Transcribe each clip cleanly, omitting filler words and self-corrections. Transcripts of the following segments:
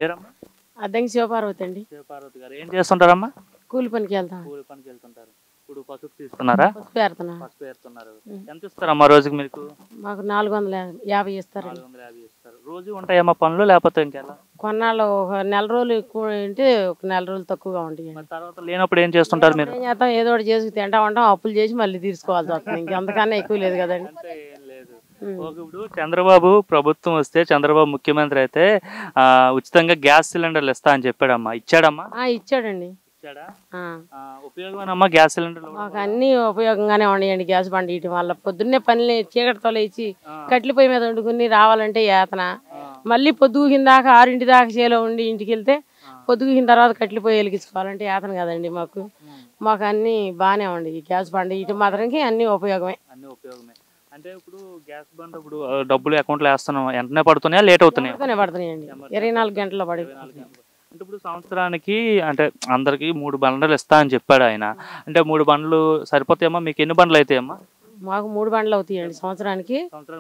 పేరమ్మా? అద్దంకి శివపార్వతి అండి. శివపార్వతి గారు ఏం చేస్తుంటారమ్మా? కూలి పనికి వెళ్తాం. కూలి పనికి వెళ్తుంటారు. ఇప్పుడు పసుపు తీస్తున్నారా? పసుపు ఏరుతున్నాం. పసుపు ఏరుతున్నారు. ఎంత ఇస్తారమ్మా రోజుకి మీకు? మాకు 450 ఇస్తారండి. 450 ఇస్తారు. రోజు ఉంటాయమ్మా పనులు లేకపోతే ఇంకెలా? కొన్నాళ్ళు ఒక నెల రోజులు ఎక్కువ ఉంటే ఒక నెల రోజులు తక్కువగా ఉంటాయి. మరి తర్వాత లేనప్పుడు ఏం చేస్తుంటారు మీరు? ఏం చేస్తాం, ఏదో ఒకటి చేసి తింటా ఉంటాం, అప్పులు చేసి మళ్ళీ తీసుకోవాల్సి వస్తుంది. ఇంకెంతకన్నా ఎక్కువ లేదు కదండి. ఏం లేదు. ఇప్పుడు చంద్రబాబు ప్రభుత్వం వస్తే, చంద్రబాబు ముఖ్యమంత్రి అయితే ఉచితంగా గ్యాస్ సిలిండర్లు ఇస్తా అని చెప్పాడమ్మా. ఇచ్చాడమ్మా? ఇచ్చాడండి. ఇచ్చాడా? ఉపయోగమేనమ్మా గ్యాస్ సిలిండర్లు? మాకు అన్ని ఉపయోగంగానే ఉన్నాయండి. గ్యాస్ బండి ఇయటం వల్ల పొద్దున్నే పని చీకటితో లేచి కట్ల పొయ్యి మీద వండుకుని రావాలంటే యాతన. మళ్ళీ పొద్దుగిన దాకా 6 దాకా చేలో ఉండి ఇంటికి వెళ్తే పొద్దుగిన తర్వాత కట్ల పొయ్యి వెలిగించుకోవాలంటే యాతన కదండి మాకు. మాకు అన్ని బాగానే ఉండి గ్యాస్ బండి ఇటు మాత్రానికి అన్ని ఉపయోగమే. అన్ని ఉపయోగమే అంటే ఇప్పుడు గ్యాస్ బండ్ ఇప్పుడు డబ్బులు అకౌంట్లో వేస్తున్నాం, వెంటనే పడుతున్నాయా లేట్ అవుతున్నాయా? పడుతున్నాయండి, 24 గంటల్లో పడి. అంటే ఇప్పుడు సంవత్సరానికి అంటే అందరికి 3 బండ్లు ఇస్తా అని చెప్పాడు ఆయన. అంటే 3 బండ్లు సరిపోతాయమ్మా? మీకు ఎన్ని బండ్లు అవుతాయమ్మా? మాకు 3 బండ్లు అవుతాయండి సంవత్సరానికి.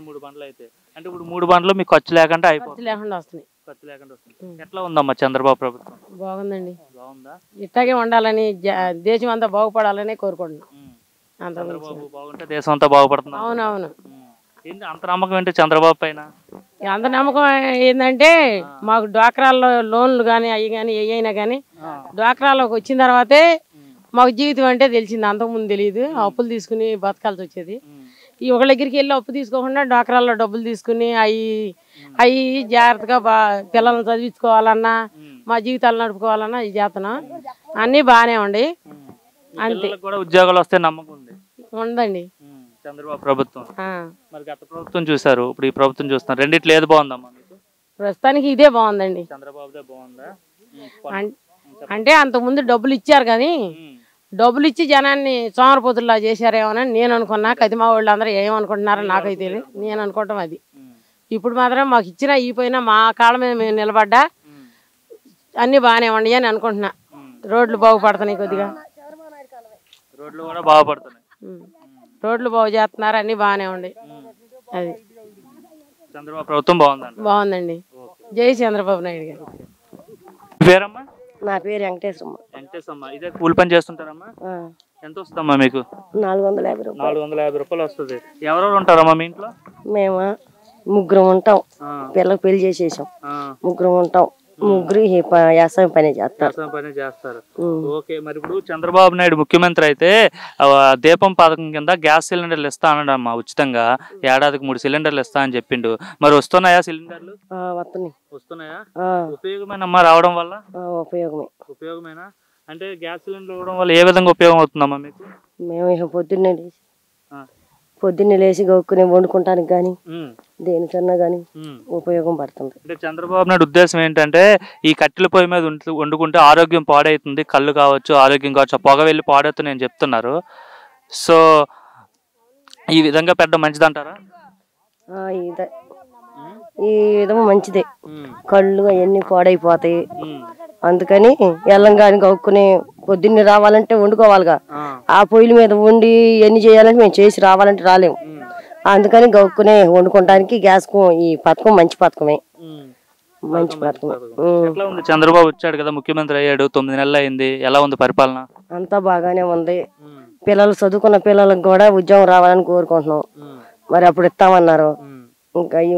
3 బండ్లు అయితే అంటే ఇప్పుడు 3 బండ్లు మీకు ఖర్చు లేకుండా అయిపోతుంది. లేకుండా వస్తున్నాయి. ఖర్చు లేకుండా వస్తుంది. ఎట్లా ఉందమ్మా చంద్రబాబు ప్రభుత్వం? బాగుందండి. బాగుందా? ఇట్లాగే ఉండాలని దేశం అంతా బాగుపడాలని కోరుకుంటున్నాం. చంద్రబాబు బాగుంటే దేశం అంతా బాగుపడుతుంది. అవునవును. ఏంటి అంత నమ్మకం ఏంటి చంద్రబాబు పైన? అంత నమ్మకం ఏంటంటే మాకు డ్వాక్రాల్లో లోన్లు కానీ అవి కానీ అయినా కానీ డ్వాక్రాలోకి వచ్చిన తర్వాతే మాకు జీవితం అంటే తెలిసింది. అంతకుముందు తెలియదు. అప్పులు తీసుకుని బతకాల్సి వచ్చేది. ఈ ఒకళ్ళ దగ్గరికి వెళ్ళి అప్పు తీసుకోకుండా డ్వాక్రాల్లో డబ్బులు తీసుకుని అవి జాగ్రత్తగా పిల్లల్ని చదివించుకోవాలన్నా మా జీవితాలు నడుపుకోవాలన్నా ఇది చేస్తున్నాం. అన్నీ బాగానే ఉండి అంతే. కూడా ఉద్యోగాలు వస్తే నమ్మకం ఉందండి చంద్రబాబు ప్రభుత్వం. మరి గత ప్రభుత్వం చూసారు, ఇప్పుడు ఈ ప్రభుత్వం చూస్తున్నారు. రెండిట్లో ఏది బాగుందమ్మా మీకు? ప్రస్తుతానికి ఇదే బాగుందండి. చంద్రబాబుదే బాగుందా? అంటే అంతకుముందు డబ్బులు ఇచ్చారు కానీ డబ్బులు ఇచ్చి జనాన్ని సోమరపోతుల్లా చేశారేమోనని నేను అనుకున్నా. కదిమా వాళ్ళు అందరూ ఏమనుకుంటున్నారో నాకైతే తెలియదు. నేను అనుకోవటం అది. ఇప్పుడు మాత్రం మాకు ఇచ్చినా ఈపోయినా మా కాళ్ళ మీద మేము నిలబడ్డా అన్నీ బాగానే ఉన్నాయి అని అనుకుంటున్నా. రోడ్లు బాగుపడుతున్నాయి, కొద్దిగా రోడ్లు కూడా బాగుపడుతున్నాయి. రోడ్లు బాగు చేస్తున్నారు, అన్ని బాగానే ఉండి. అది చంద్రబాబు ప్రభుత్వం బాగుందండి. జై చంద్రబాబు నాయుడు గారు. పేరమ్మా? నా పేరు వెంకటేశ్వరమ్మ. వెంకటేశ్వరమ్మ. ఇదే కూలి పని చేస్తుంటారమ్మా? ఎంత వస్తుందమ్మా మీకు? 450 రూపాయలు. 450 రూపాయలు వస్తుంది. ఎవరెవరు ఉంటారమ్మా మీ ఇంట్లో? మేము 3 ఉంటాం. పిల్లలకు పెళ్లి చేసేసాం. 3 ఉంటాం. 3 వ్యవసాయం పని చేస్తారు. ఓకే. మరి ఇప్పుడు చంద్రబాబు నాయుడు ముఖ్యమంత్రి అయితే దీపం పథకం కింద గ్యాస్ సిలిండర్లు ఇస్తా అన్నాడమ్మా ఉచితంగా. ఏడాదికి 3 సిలిండర్లు ఇస్తా అని చెప్పిండు. మరి వస్తున్నాయా సిలిండర్లు? వస్తున్నాయా? ఉపయోగమేనమ్మా రావడం వల్ల? ఉపయోగమేనా? అంటే గ్యాస్ సిలిండర్ ఇవ్వడం వల్ల ఏ విధంగా ఉపయోగం అవుతుందమ్మా మీకు? మేము పొద్దున్నే లేచి గౌక్కుని వండుకుంటానికి కానీ దేనికన్నా కానీ ఉపయోగం పడుతుంది. అంటే చంద్రబాబు నాయుడు ఉద్దేశం ఏంటంటే ఈ కట్టెల పొయ్యి మీద వండుకుంటే ఆరోగ్యం పాడవుతుంది, కళ్ళు కావచ్చు, ఆరోగ్యం కావచ్చు, పొగ వెళ్ళి పాడవుతుంది అని చెప్తున్నారు. సో ఈ విధంగా పెట్టడం మంచిదంటారా? ఈ విధంగా మంచిదే. కళ్ళు అవన్నీ పాడైపోతాయి. అందుకని ఎల్లంగాని గౌక్కుని పొద్దున్నే రావాలంటే వండుకోవాలిగా. ఆ పొయ్యిల మీద వండి ఎన్ని చేయాలంటే మేము చేసి రావాలంటే రాలేము. అందుకని గౌక్కునే వండుకోవడానికి గ్యాస్ ఈ పథకం మంచి పథకమే. మంచి పథకం. చంద్రబాబు వచ్చాడు కదా, ముఖ్యమంత్రి అయ్యాడు, 9 నెలలు అయింది. ఎలా ఉంది పరిపాలన? అంతా బాగానే ఉంది. పిల్లలు చదువుకున్న పిల్లలకు కూడా ఉద్యోగం రావాలని కోరుకుంటున్నాం. మరి అప్పుడు ఇస్తామన్నారు.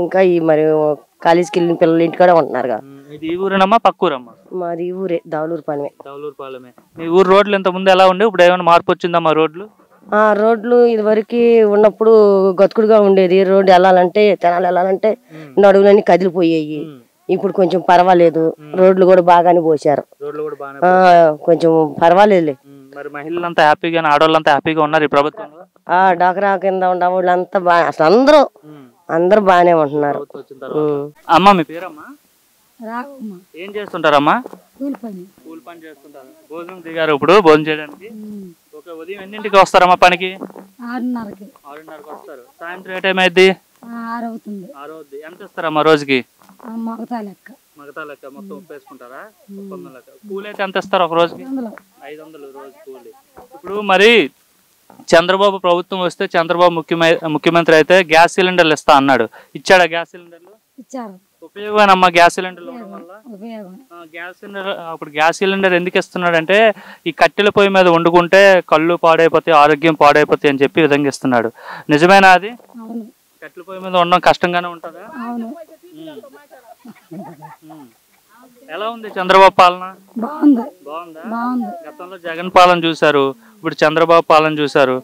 ఇంకా ఈ మరి కాలేజీకి వెళ్ళిన పిల్లలు ఇంటికాడే ఉంటున్నారుగా. మాది ఈ ఊరే దౌలూరుపాలెమే. మీ ఊరు రోడ్లు ఇంత ముందు ఎలా ఉండే, ఇప్పుడు ఏమైనా మార్పు వచ్చిందమ్మా రోడ్లు? రోడ్లు ఇదివరకు ఉన్నప్పుడు గతుకుడుగా ఉండేది. రోడ్డు వెళ్ళాలంటే తెనాలి వెళ్ళాలంటే నడువులన్నీ కదిలిపోయాయి. ఇప్పుడు కొంచెం పర్వాలేదు. రోడ్లు కూడా బాగానే పోసారు. కొంచెం పర్వాలేదులే. మరి మహిళలంతా హ్యాపీగా, ఆడవాళ్ళంతా హ్యాపీగా ఉన్నారు ఈ ప్రభుత్వంలో? డాక్రా కింద ఉన్న వాళ్ళంతా బాగా, అసలు అందరూ బాగానే ఉంటున్నారు. అమ్మా మీ పేరమ్మా? ఏం చేస్తుంటారమ్మా? కూలి పని చేస్తుంటారు. భోజనం దిగారు ఇప్పుడు భోజనం చేయడానికి? ఓకే. ఉదయం ఎన్నింటికి వస్తారమ్మా పనికి? 6:30కి వస్తారు. సాయంత్రం ఏ టైం అయింది? 6 అవుతుంది. ఎంత ఇస్తారమ్మా రోజుకి? మగతా లెక్క మొత్తం ఉప్పేసుకుంటారా? కూలి అయితే ఎంత ఇస్తారు ఒక రోజుకి? 500 రోజు కూలి. ఇప్పుడు మరి చంద్రబాబు ప్రభుత్వం వస్తే, చంద్రబాబు ముఖ్యమంత్రి అయితే గ్యాస్ సిలిండర్లు ఇస్తా అన్నాడు. ఇచ్చాడా గ్యాస్ సిలిండర్లు? ఇచ్చారు. ఉపయోగమేనమ్మా గ్యాస్ సిలిండర్లు ఇవ్వడం వల్ల? ఉపయోగం. గ్యాస్ సిలిండర్ అప్పుడు గ్యాస్ సిలిండర్ ఎందుకు ఇస్తున్నాడంటే ఈ కట్టెల పొయ్యి మీద వండుకుంటే కళ్ళు పాడైపోతాయి, ఆరోగ్యం పాడైపోతాయి అని చెప్పి విధంగా ఇస్తున్నాడు. నిజమేనా అది? అవును. కట్టెల పొయ్యి మీద ఉండడం కష్టంగానే ఉంటుందా? అవును. ఎలా ఉంది చంద్రబాబు పాలన? బాగుంది. బాగుందా? బాగుంది. గతంలో జగన్ పాలన చూశారు, ఇప్పుడు చంద్రబాబు పాలన చూశారు.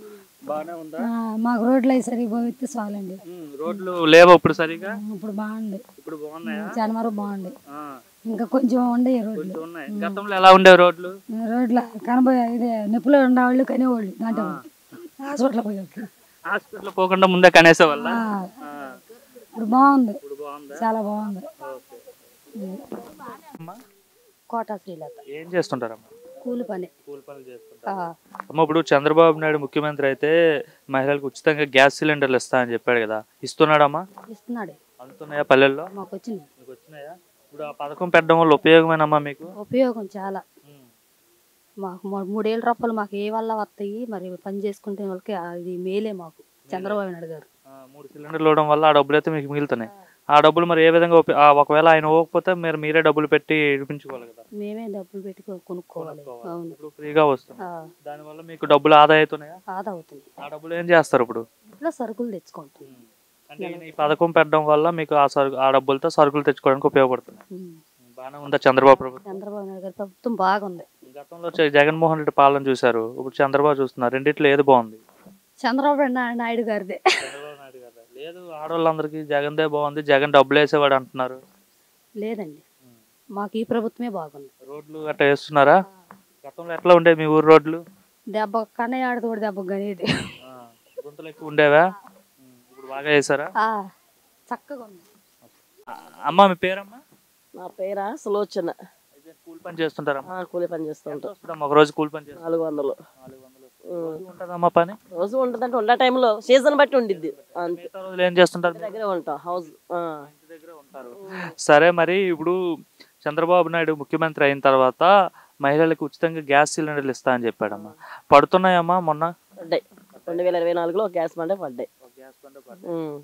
బాగానే ఉందా? మాకు రోడ్లు అవి సరిగ్గా పోయితే చాలండి. రోడ్లు లేవా ఇప్పుడు సరిగా? ఇప్పుడు బాగుంది. ఇప్పుడు బాగున్నాయా? జనవరి బాగుంది. ఇంకా కొంచెం ఉండే రోడ్లు. ఉన్నాయి. గతంలో ఎలా ఉండేవి రోడ్లు? రోడ్ల కనబోయే ఇదే నొప్పులు ఉండేవాళ్ళు కనేవాళ్ళు దాంట్లో హాస్పిటల్ పోయేవాళ్ళు. హాస్పిటల్ పోకుండా ముందే కనేసే వల్ల ఇప్పుడు బాగుంది. చాలా బాగుంది. కోట శ్రీలత. ఏం చేస్తుంటారమ్మా? కూలి పని. కూలి పనులు చేస్తుంటారు. అమ్మ ఇప్పుడు చంద్రబాబు నాయుడు ముఖ్యమంత్రి అయితే మహిళలకు ఉచితంగా గ్యాస్ సిలిండర్లు ఇస్తా అని చెప్పాడు కదా, ఇస్తున్నాడమ్మా? ఇస్తున్నాడు. అందుతున్నాయా పల్లెల్లో? మాకు వచ్చింది. మీకు వచ్చినాయా? ఇప్పుడు ఆ పథకం పెట్టడం వల్ల ఉపయోగమేనమ్మా మీకు? ఉపయోగం చాలా. మాకు 3,000 రూపాయలు మాకు ఏ వల్ల వస్తాయి, మరి పని చేసుకుంటే వాళ్ళకి అది మేలే మాకు. చంద్రబాబు నాయుడు గారు 3 సిలిండర్లు ఇవ్వడం వల్ల ఆ డబ్బులు అయితే మీకు మిగులుతున్నాయి. ఆ డబ్బులు మరి ఏ విధంగా ఒకవేళ ఆయన ఇవ్వకపోతే మీరే డబ్బులు పెట్టి ఇడిపించుకోవాలి కదా? మేమే డబ్బులు పెట్టి కొనుక్కోవాలి. అవును. ఇప్పుడు ఫ్రీగా వస్తుంది. దానివల్ల మీకు డబ్బులు ఆదా అవుతున్నాయా? ఆదా అవుతుంది. ఆ డబ్బులు ఏం చేస్తారు ఇప్పుడు? ఇట్లా సరుకులు తెచ్చుకుంటాం. అంటే ఈ పథకం పెట్టడం వల్ల మీకు ఆ డబ్బులతో సరుకులు తెచ్చుకోవడానికి ఉపయోగపడుతుంది. బాగానే ఉందా చంద్రబాబు ప్రభుత్వం? చంద్రబాబు నాయుడు గారి ప్రభుత్వం బాగుంది. గతంలో జగన్మోహన్ రెడ్డి పాలన చూశారు, ఇప్పుడు చంద్రబాబు చూస్తున్నారు. రెండిట్లో ఏది బాగుంది? చంద్రబాబు నాయుడు గారిదే. లేదు, ఆడవాళ్ళందరికీ జగన్దే బాగుంది, జగన్ డబ్బులు వేసేవాడు అంటున్నారు. లేదండి, మాకు ఈ ప్రభుత్వమే బాగుంది. రోడ్లు అట్లా వేస్తున్నారా? గతంలో ఎట్లా ఉండేవి మీ ఊరు రోడ్లు? దెబ్బ కన్నయ్య ఆడదు దెబ్బ గనేది. గుంతలు ఎక్కువ ఉండేవా? ఇప్పుడు బాగా వేసారా? చక్కగా ఉంది. అమ్మ మీ పేరమ్మా? నా పేరా సులోచన. కూలి పని చేస్తుంటారా? కూలి పని చేస్తుంటాం. ఒక రోజు కూలి పని చేస్తాం. 400. ఉంటుందమ్మా పని? రోజు ఉంటుందంటే ఉండే టైంలో సీజన్ బట్టి ఉండిద్ది. ఏం చేస్తుంటారు? దగ్గర ఉంటాం. హౌస్ దగ్గర ఉంటారు. సరే, మరి ఇప్పుడు చంద్రబాబు నాయుడు ముఖ్యమంత్రి అయిన తర్వాత మహిళలకు ఉచితంగా గ్యాస్ సిలిండర్లు ఇస్తా అని చెప్పాడమ్మా. పడుతున్నాయమ్మా? మొన్న పడ్డాయి. 2024లో గ్యాస్ బండే పడ్డాయి.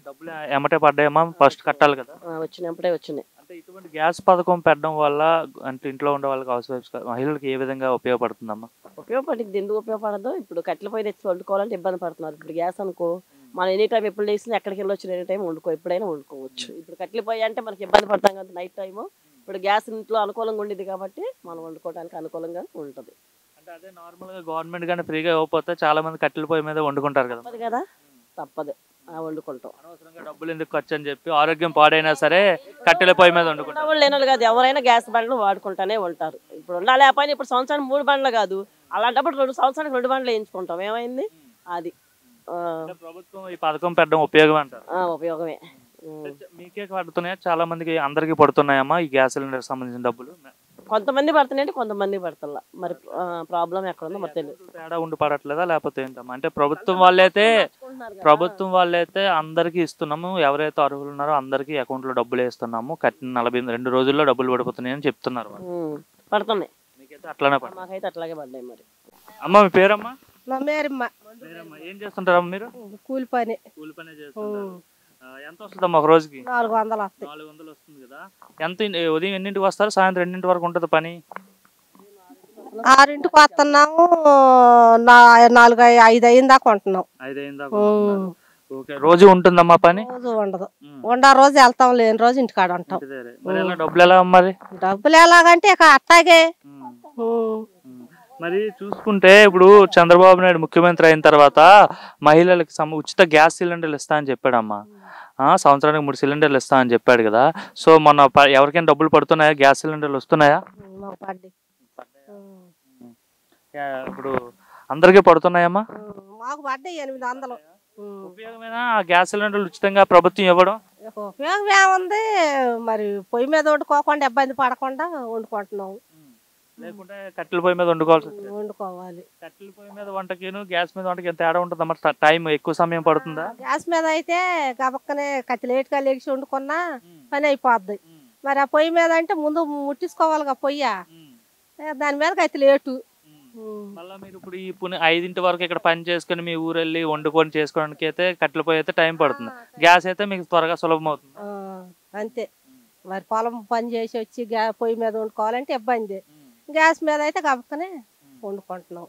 డబ్బులు ఎమ్మటే పడ్డాయమ్మా? ఫస్ట్ కట్టాలి కదా? వచ్చినప్పుడే వచ్చినాయి. అంటే ఇటువంటి గ్యాస్ పథకం పెట్టడం వల్ల అంటే ఇంట్లో ఉండే వాళ్ళకి హౌస్ వైఫ్స్ మహిళలకు ఏ విధంగా ఉపయోగపడుతుందమ్మా? ఉపయోగపడింది. ఎందుకు ఉపయోగపడదు? ఇప్పుడు కట్టెల పొయ్యి తెచ్చి వండుకోవాలంటే ఇబ్బంది పడుతున్నారు. ఇప్పుడు గ్యాస్ అనుకో, మనం ఎనీ టైం ఎప్పుడు లేచినా ఎక్కడికి వెళ్ళొచ్చు, ఎనీ టైం వండుకో, ఎప్పుడైనా వండుకోవచ్చు. ఇప్పుడు కట్టెల పొయ్యి అంటే మనకి ఇబ్బంది పడతాం కదా నైట్ టైము. ఇప్పుడు గ్యాస్ ఇంట్లో అనుకూలంగా ఉండేది కాబట్టి మనం వండుకోవడానికి అనుకూలంగా ఉంటుంది. అంటే అదే నార్మల్గా గవర్నమెంట్ కానీ ఫ్రీగా ఇవ్వకపోతే చాలా మంది కట్టెల పొయ్యి మీద వండుకుంటారు కదా? తప్పదు కదా, తప్పదు. వండుకుంటాం. అనవసరంగా డబ్బులు ఎందుకు ఖర్చు అని చెప్పి ఆరోగ్యం పాడైనా సరే కట్టెల పొయ్యి మీద వండుకుంటారు. లేనోళ్ళు కాదు, ఎవరైనా గ్యాస్ బండ్లు వాడుకుంటానే ఉంటారు. ఇప్పుడు ఉండాలి ఆ పని. ఇప్పుడు సంవత్సరానికి 3 బండ్లు కాదు, అలాంటప్పుడు 2 సంవత్సరానికి 2 బండ్లు వేయించుకుంటాం. ఏమైంది? అది ప్రభుత్వం ఈ పథకం పెట్టడం ఉపయోగం అంటారు? ఉపయోగమే. మీకే పడుతున్నాయా? చాలా మందికి అందరికి పడుతున్నాయమ్మా ఈ గ్యాస్ సిలిండర్ సంబంధించిన డబ్బులు? కొంతమంది పడుతున్నాయంటే కొంతమంది పడతల్లా. మరి ప్రాబ్లం ఎక్కడ ఉందో మరి తెలియదు. తేడా ఉండి పడట్లేదా లేకపోతే ఏంటమ్మా? అంటే ప్రభుత్వం వాళ్ళైతే అందరికి ఇస్తున్నాము, ఎవరైతే అర్హులు ఉన్నారో అందరికి అకౌంట్ లో డబ్బులు వేస్తున్నాము, కట్టిన 42 రోజుల్లో డబ్బులు పడిపోతున్నాయి అని చెప్తున్నారు. పడుతున్నాయి. మీకైతే అట్లానే పడుతుంది? మాకైతే అట్లాగే పడ్డాయి. మరి అమ్మ మీ పేరమ్మా? నా మేరమ్మ. ఏం చేస్తుంటారమ్మా మీరు? కూలి పని. కూలి పనే చేస్తుంటారు. ఎంత వస్తుందమ్మా ఒక రోజుకి? 400 వస్తాయి. 400 వస్తుంది కదా. ఎంత ఉదయం ఎన్నింటికి వస్తారు, సాయంత్రం ఎన్నింటి వరకు ఉంటుంది పని? 6ంటికి వస్తున్నాము, 4, 5 అయిన దాకా ఉంటున్నాం. 5 అయిన దాకా. ఓకే. రోజు ఉంటుందమ్మా పని? రోజు ఉండదు. రోజు వెళ్తాం, లేని రోజు ఇంటికాడ ఉంటాం. మరి ఎలా డబ్బులు ఎలా మరి? డబ్బులు ఎలాగంటే ఇక అట్టాగే. మరి చూసుకుంటే ఇప్పుడు చంద్రబాబు నాయుడు ముఖ్యమంత్రి అయిన తర్వాత మహిళలకు ఉచిత గ్యాస్ సిలిండర్లు ఇస్తా అని చెప్పాడమ్మా. సంవత్సరానికి 3 సిలిండర్లు ఇస్తా అని చెప్పాడు కదా. సో మొన్న ఎవరికైనా డబ్బులు పడుతున్నాయా? గ్యాస్ సిలిండర్లు వస్తున్నాయా? ఇప్పుడు అందరికీ పడుతున్నాయమ్మా? మాకు పడ్డాయి 800. ఉపయోగమేనా గ్యాస్ సిలిండర్లు ఉచితంగా ప్రభుత్వం ఇవ్వడం? ఉపయోగం ఏముంది, మరి పొయ్యి మీద వండుకోకుండా ఇబ్బంది పడకుండా వండుకుంటున్నాం. లేకుంటే కట్టెల పొయ్యి మీద వండుకోవాలి. కట్టెల పొయ్యి మీద వంటకిను గ్యాస్ మీద వంటకి ఎంత తేడా ఉంటుంది అన్నమాట? టైం ఎక్కువ సమయం పడుతుందా? గ్యాస్ మీద అయితే గబక్కనే లేట్గా లేచి వండుకున్నా పని అయిపోద్ది. మరి ఆ పొయ్యి మీద అంటే ముందు ముట్టించుకోవాలిగా పొయ్య, దాని మీద అయితే లేటు. మళ్ళీ మీరు ఇప్పుడు ఈ 5 వరకు ఇక్కడ పని చేసుకుని మీ ఊరు వెళ్ళి వండుకొని చేసుకోవడానికి అయితే కట్టెల పొయ్యి అయితే టైం పడుతుంది. గ్యాస్ అయితే మీకు త్వరగా సులభం అవుతుంది. అంతే. మరి పొలం పని చేసి వచ్చి పొయ్యి మీద వండుకోవాలంటే ఇబ్బంది. గ్యాస్ మీద అయితే గబక్కనే వండుకుంటున్నాం.